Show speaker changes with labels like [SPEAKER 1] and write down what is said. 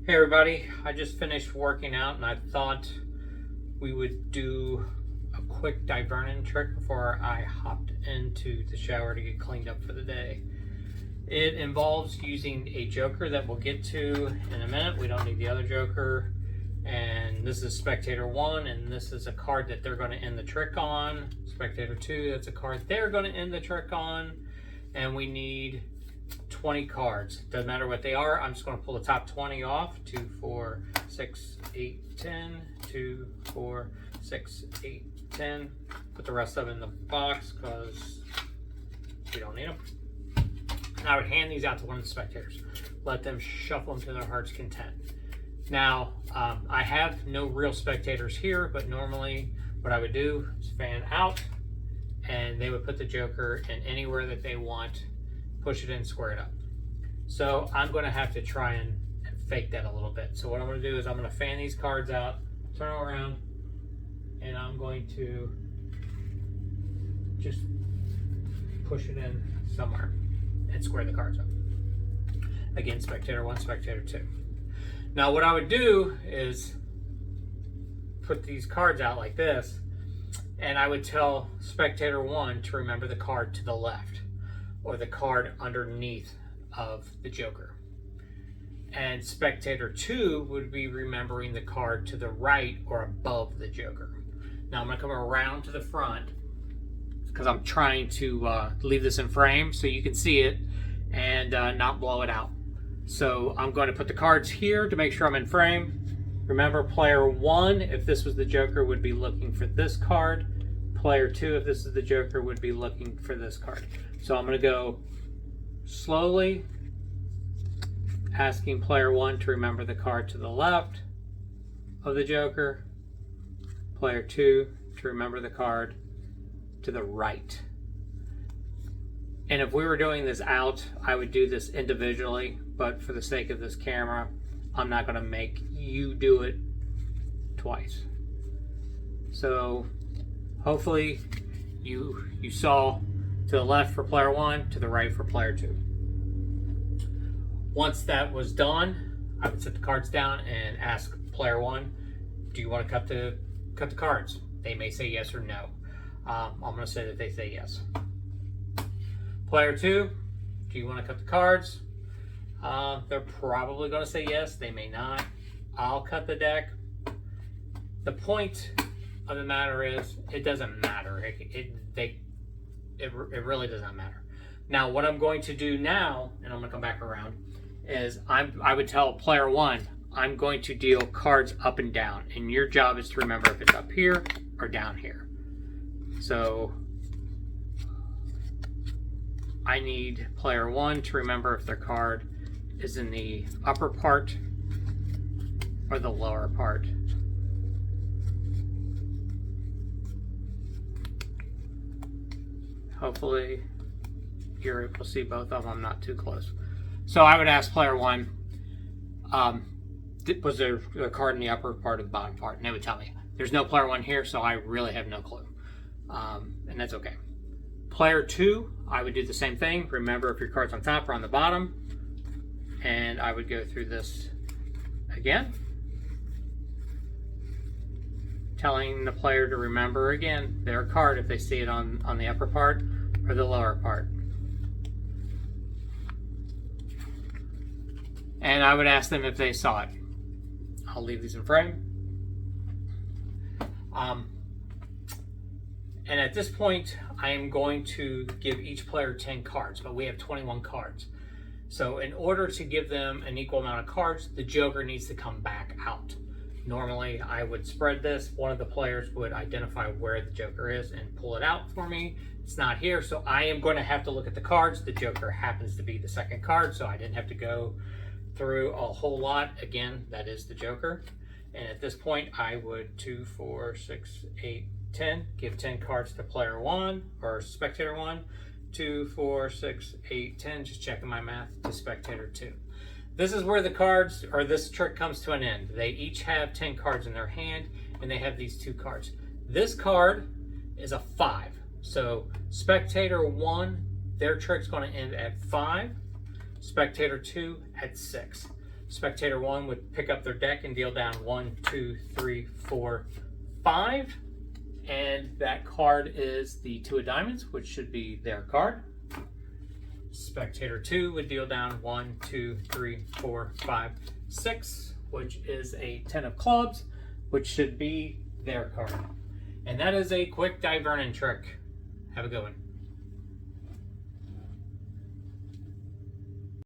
[SPEAKER 1] Hey everybody, I just finished working out and I thought we would do a quick Dai Vernon trick before I hopped into the shower to get cleaned up for the day. It involves using a joker that we'll get to in a minute. We don't need the other joker. And this is spectator 1, and this is a card that they're going to end the trick on. Spectator 2, that's a card they're going to end the trick on. And we need 20 cards. Doesn't matter what they are. I'm just going to pull the top 20 off. 2, 4, 6, 8, 10. 2, 4, 6, 8, 10. Put the rest of them in the box because we don't need them. And I would hand these out to one of the spectators. Let them shuffle them to their heart's content. Now, I have no real spectators here, but normally what I would do is fan out, and they would put the joker in anywhere that they want, push it in, square it up. So I'm going to have to try and fake that a little bit. So what I'm going to do is I'm going to fan these cards out, turn them around, and I'm going to just push it in somewhere and square the cards up. Again, spectator 1, spectator 2. Now what I would do is put these cards out like this, and I would tell spectator 1 to remember the card to the left or the card underneath of the joker. And spectator 2 would be remembering the card to the right or above the joker. Now I'm going to come around to the front because I'm trying to leave this in frame so you can see it and not blow it out. So I'm going to put the cards here to make sure I'm in frame. Remember, player 1, if this was the joker, would be looking for this card. Player 2, if this is the joker, would be looking for this card. So I'm going to go slowly, asking player 1 to remember the card to the left of the joker. Player 2 to remember the card to the right. And if we were doing this out, I would do this individually, but for the sake of this camera, I'm not going to make you do it twice. So hopefully you saw to the left for player 1, to the right for player 2. Once that was done, I would set the cards down and ask player 1, do you want to cut the cards? They may say yes or no. I'm going to say that they say yes. Player 2, do you want to cut the cards? They're probably going to say yes. They may not. I'll cut the deck. The point of the matter is, it doesn't matter. It really does not matter. Now, what I'm going to do now, and I'm going to come back around, is I would tell player 1, I'm going to deal cards up and down, and your job is to remember if it's up here or down here. So I need player 1 to remember if their card is in the upper part or the lower part. Hopefully you're able to see both of them. I'm not too close. So I would ask player 1, was there a card in the upper part or the bottom part? And they would tell me. There's no player 1 here, so I really have no clue. And that's okay. Player 2, I would do the same thing. Remember if your card's on top or on the bottom. And I would go through this again, telling the player to remember again their card if they see it on the upper part or the lower part. And I would ask them if they saw it. I'll leave these in frame. And at this point, I am going to give each player 10 cards, but we have 21 cards. So in order to give them an equal amount of cards, the joker needs to come back out. Normally, I would spread this. One of the players would identify where the joker is and pull it out for me. It's not here, so I am going to have to look at the cards. The joker happens to be the second card, so I didn't have to go through a whole lot. Again, that is the joker. And at this point, I would 2, 4, 6, 8, 10. Give 10 cards to player 1 or spectator 1. 2, 4, 6, 8, 10. Just checking my math to spectator 2. This is where the cards, or this trick comes to an end. They each have 10 cards in their hand, and they have these 2 cards. This card is a 5. So spectator 1, their trick's going to end at 5. Spectator 2 at 6. Spectator 1 would pick up their deck and deal down 1, 2, 3, 4, 5. And that card is the 2 of diamonds, which should be their card. Spectator 2 would deal down 1, 2, 3, 4, 5, 6, which is a 10 of clubs, which should be their card. And that is a quick Dai Vernon trick. Have a good one.